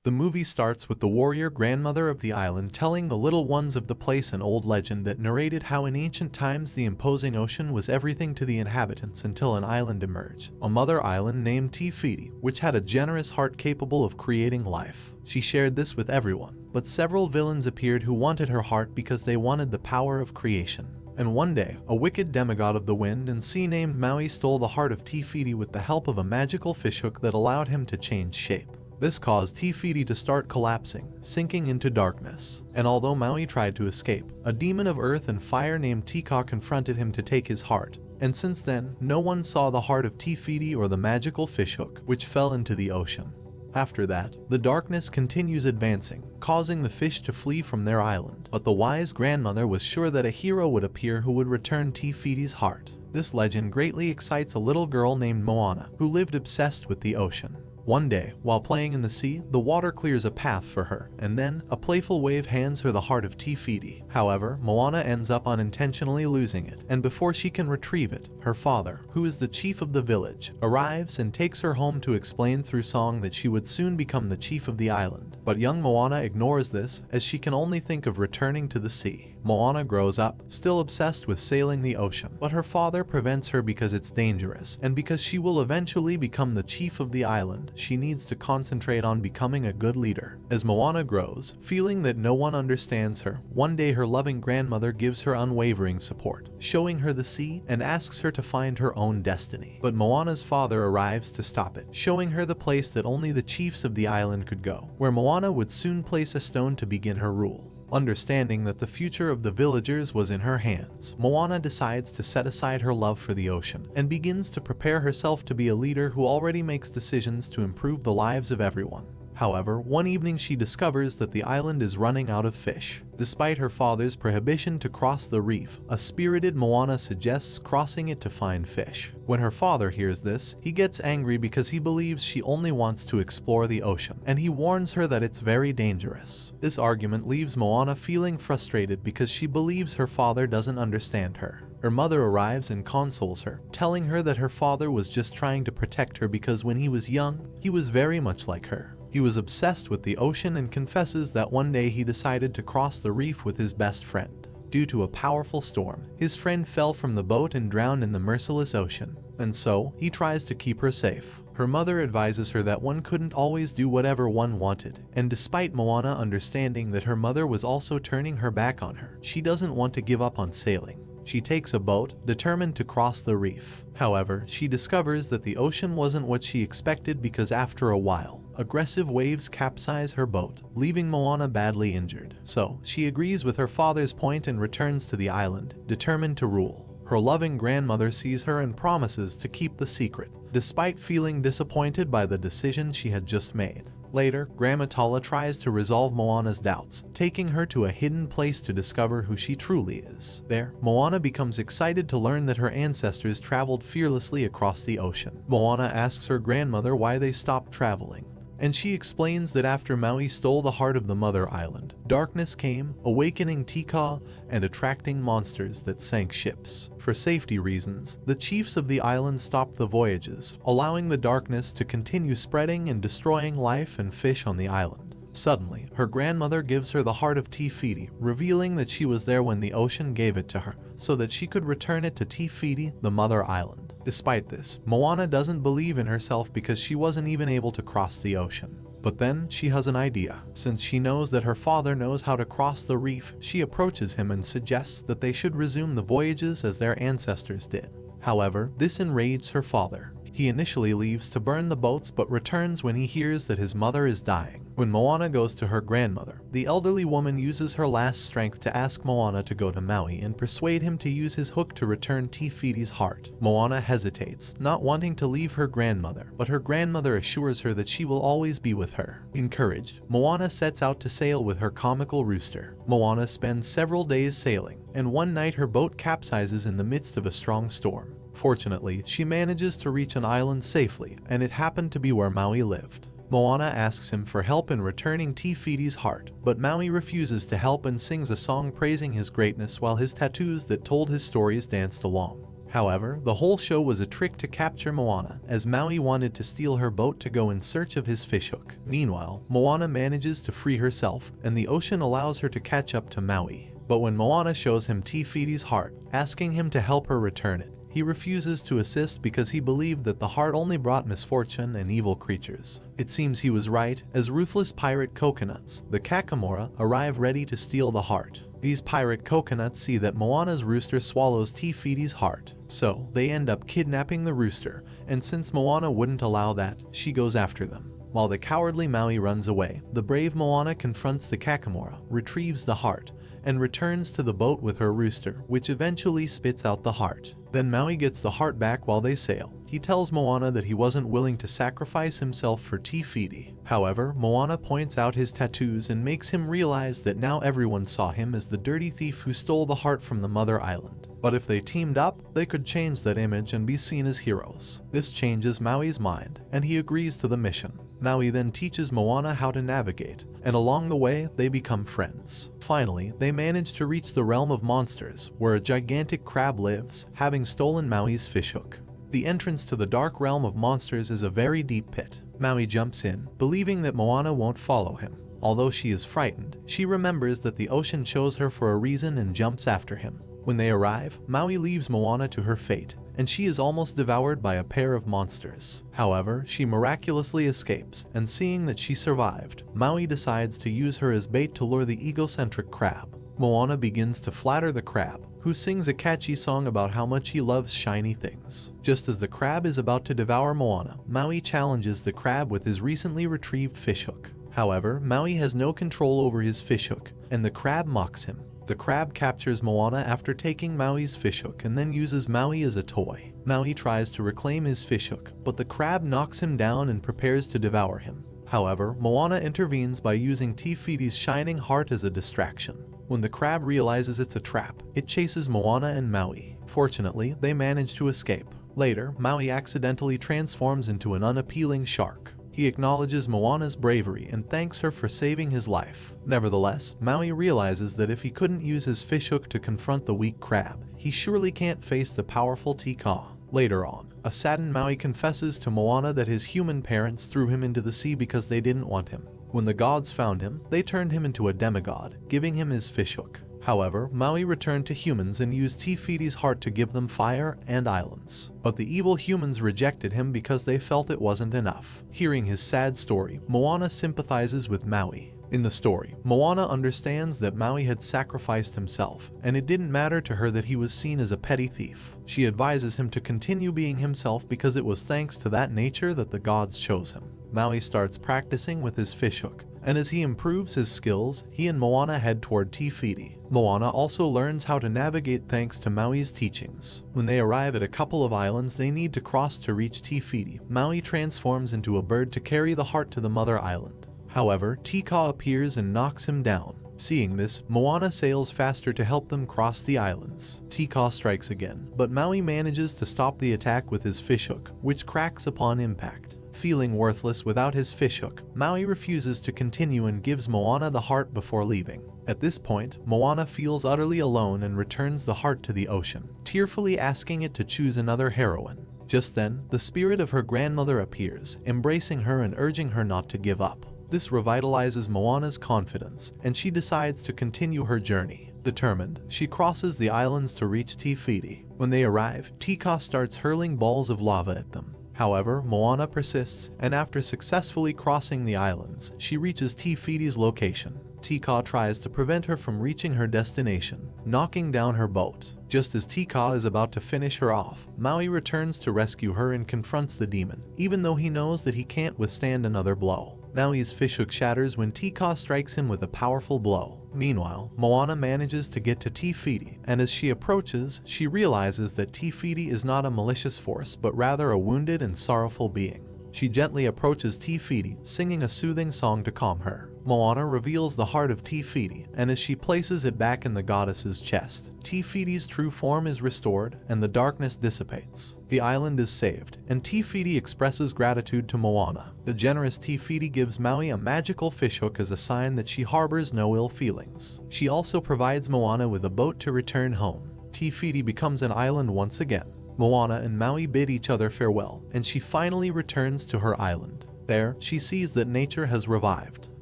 The movie starts with the warrior grandmother of the island telling the little ones of the place an old legend that narrated how in ancient times the imposing ocean was everything to the inhabitants until an island emerged, a mother island named Te Fiti, which had a generous heart capable of creating life. She shared this with everyone, but several villains appeared who wanted her heart because they wanted the power of creation. And one day, a wicked demigod of the wind and sea named Maui stole the heart of Te Fiti with the help of a magical fishhook that allowed him to change shape. This caused Te Fiti to start collapsing, sinking into darkness. And although Maui tried to escape, a demon of earth and fire named Tika confronted him to take his heart. And since then, no one saw the heart of Te Fiti or the magical fishhook, which fell into the ocean. After that, the darkness continues advancing, causing the fish to flee from their island. But the wise grandmother was sure that a hero would appear who would return Te Fiti's heart. This legend greatly excites a little girl named Moana, who lived obsessed with the ocean. One day, while playing in the sea, the water clears a path for her, and then, a playful wave hands her the heart of Te Fiti. However, Moana ends up unintentionally losing it, and before she can retrieve it, her father, who is the chief of the village, arrives and takes her home to explain through song that she would soon become the chief of the island. But young Moana ignores this, as she can only think of returning to the sea. Moana grows up, still obsessed with sailing the ocean, but her father prevents her because it's dangerous, and because she will eventually become the chief of the island, she needs to concentrate on becoming a good leader. As Moana grows, feeling that no one understands her, one day her loving grandmother gives her unwavering support, showing her the sea and asks her to find her own destiny. But Moana's father arrives to stop it, showing her the place that only the chiefs of the island could go, where Moana would soon place a stone to begin her rule. Understanding that the future of the villagers was in her hands, Moana decides to set aside her love for the ocean and begins to prepare herself to be a leader who already makes decisions to improve the lives of everyone. However, one evening she discovers that the island is running out of fish. Despite her father's prohibition to cross the reef, a spirited Moana suggests crossing it to find fish. When her father hears this, he gets angry because he believes she only wants to explore the ocean, and he warns her that it's very dangerous. This argument leaves Moana feeling frustrated because she believes her father doesn't understand her. Her mother arrives and consoles her, telling her that her father was just trying to protect her because when he was young, he was very much like her. He was obsessed with the ocean and confesses that one day he decided to cross the reef with his best friend. Due to a powerful storm, his friend fell from the boat and drowned in the merciless ocean, and so he tries to keep her safe. Her mother advises her that one couldn't always do whatever one wanted, and despite Moana understanding that her mother was also turning her back on her, she doesn't want to give up on sailing. She takes a boat, determined to cross the reef. However, she discovers that the ocean wasn't what she expected because after a while, aggressive waves capsize her boat, leaving Moana badly injured. So, she agrees with her father's point and returns to the island, determined to rule. Her loving grandmother sees her and promises to keep the secret, despite feeling disappointed by the decision she had just made. Later, Grandma Tala tries to resolve Moana's doubts, taking her to a hidden place to discover who she truly is. There, Moana becomes excited to learn that her ancestors traveled fearlessly across the ocean. Moana asks her grandmother why they stopped traveling, and she explains that after Maui stole the heart of the mother island, darkness came, awakening Tika and attracting monsters that sank ships. For safety reasons, the chiefs of the island stopped the voyages, allowing the darkness to continue spreading and destroying life and fish on the island. Suddenly, her grandmother gives her the heart of Te Fiti, revealing that she was there when the ocean gave it to her, so that she could return it to Te Fiti, the mother island. Despite this, Moana doesn't believe in herself because she wasn't even able to cross the ocean. But then, she has an idea. Since she knows that her father knows how to cross the reef, she approaches him and suggests that they should resume the voyages as their ancestors did. However, this enrages her father. He initially leaves to burn the boats but returns when he hears that his mother is dying. When Moana goes to her grandmother, the elderly woman uses her last strength to ask Moana to go to Maui and persuade him to use his hook to return Te Fiti's heart. Moana hesitates, not wanting to leave her grandmother, but her grandmother assures her that she will always be with her. Encouraged, Moana sets out to sail with her comical rooster. Moana spends several days sailing, and one night her boat capsizes in the midst of a strong storm. Fortunately, she manages to reach an island safely, and it happened to be where Maui lived. Moana asks him for help in returning Te Fiti's heart, but Maui refuses to help and sings a song praising his greatness while his tattoos that told his stories danced along. However, the whole show was a trick to capture Moana, as Maui wanted to steal her boat to go in search of his fishhook. Meanwhile, Moana manages to free herself, and the ocean allows her to catch up to Maui. But when Moana shows him Te Fiti's heart, asking him to help her return it, he refuses to assist because he believed that the heart only brought misfortune and evil creatures. It seems he was right, as ruthless pirate coconuts, the Kakamora, arrive ready to steal the heart. These pirate coconuts see that Moana's rooster swallows Te Fiti's heart, so they end up kidnapping the rooster, and since Moana wouldn't allow that, she goes after them. While the cowardly Maui runs away, the brave Moana confronts the Kakamora, retrieves the heart, and returns to the boat with her rooster, which eventually spits out the heart. Then Maui gets the heart back while they sail. He tells Moana that he wasn't willing to sacrifice himself for Te Fiti. However, Moana points out his tattoos and makes him realize that now everyone saw him as the dirty thief who stole the heart from the mother island. But if they teamed up, they could change that image and be seen as heroes. This changes Maui's mind, and he agrees to the mission. Maui then teaches Moana how to navigate, and along the way, they become friends. Finally, they manage to reach the realm of monsters, where a gigantic crab lives, having stolen Maui's fishhook. The entrance to the dark realm of monsters is a very deep pit. Maui jumps in, believing that Moana won't follow him. Although she is frightened, she remembers that the ocean chose her for a reason and jumps after him. When they arrive, Maui leaves Moana to her fate, and she is almost devoured by a pair of monsters. However, she miraculously escapes, and seeing that she survived, Maui decides to use her as bait to lure the egocentric crab. Moana begins to flatter the crab, who sings a catchy song about how much he loves shiny things. Just as the crab is about to devour Moana, Maui challenges the crab with his recently retrieved fishhook. However, Maui has no control over his fishhook, and the crab mocks him. The crab captures Moana after taking Maui's fishhook and then uses Maui as a toy. Maui tries to reclaim his fishhook, but the crab knocks him down and prepares to devour him. However, Moana intervenes by using Te Fiti's shining heart as a distraction. When the crab realizes it's a trap, it chases Moana and Maui. Fortunately, they manage to escape. Later, Maui accidentally transforms into an unappealing shark. He acknowledges Moana's bravery and thanks her for saving his life. Nevertheless, Maui realizes that if he couldn't use his fishhook to confront the weak crab, he surely can't face the powerful Tika. Later on, a saddened Maui confesses to Moana that his human parents threw him into the sea because they didn't want him. When the gods found him, they turned him into a demigod, giving him his fishhook. However, Maui returned to humans and used Te Fiti's heart to give them fire and islands. But the evil humans rejected him because they felt it wasn't enough. Hearing his sad story, Moana sympathizes with Maui. In the story, Moana understands that Maui had sacrificed himself, and it didn't matter to her that he was seen as a petty thief. She advises him to continue being himself because it was thanks to that nature that the gods chose him. Maui starts practicing with his fishhook, and as he improves his skills, he and Moana head toward Te Fiti. Moana also learns how to navigate thanks to Maui's teachings. When they arrive at a couple of islands they need to cross to reach Te Fiti, Maui transforms into a bird to carry the heart to the mother island. However, Tika appears and knocks him down. Seeing this, Moana sails faster to help them cross the islands. Tika strikes again, but Maui manages to stop the attack with his fishhook, which cracks upon impact. Feeling worthless without his fishhook, Maui refuses to continue and gives Moana the heart before leaving. At this point, Moana feels utterly alone and returns the heart to the ocean, tearfully asking it to choose another heroine. Just then, the spirit of her grandmother appears, embracing her and urging her not to give up. This revitalizes Moana's confidence, and she decides to continue her journey. Determined, she crosses the islands to reach Te Fiti. When they arrive, Tika starts hurling balls of lava at them. However, Moana persists, and after successfully crossing the islands, she reaches Te Fiti's location. Tika tries to prevent her from reaching her destination, knocking down her boat. Just as Tika is about to finish her off, Maui returns to rescue her and confronts the demon, even though he knows that he can't withstand another blow. Maui's fishhook shatters when Tika strikes him with a powerful blow. Meanwhile, Moana manages to get to Te Fiti, and as she approaches, she realizes that Te Fiti is not a malicious force but rather a wounded and sorrowful being. She gently approaches Te Fiti, singing a soothing song to calm her. Moana reveals the heart of Te Fiti, and as she places it back in the goddess's chest, Te Fiti's true form is restored and the darkness dissipates. The island is saved, and Te Fiti expresses gratitude to Moana. The generous Te Fiti gives Maui a magical fishhook as a sign that she harbors no ill feelings. She also provides Moana with a boat to return home. Te Fiti becomes an island once again. Moana and Maui bid each other farewell, and she finally returns to her island. There, she sees that nature has revived.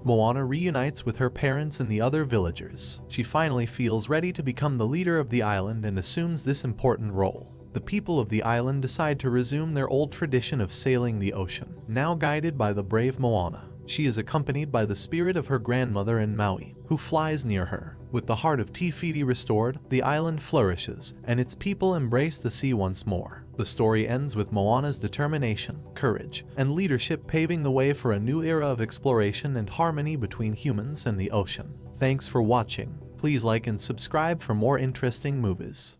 Moana reunites with her parents and the other villagers. She finally feels ready to become the leader of the island and assumes this important role. The people of the island decide to resume their old tradition of sailing the ocean, now guided by the brave Moana. She is accompanied by the spirit of her grandmother and Maui, who flies near her. With the heart of Te Fiti restored, the island flourishes, and its people embrace the sea once more. The story ends with Moana's determination, courage, and leadership paving the way for a new era of exploration and harmony between humans and the ocean. Thanks for watching. Please like and subscribe for more interesting movies.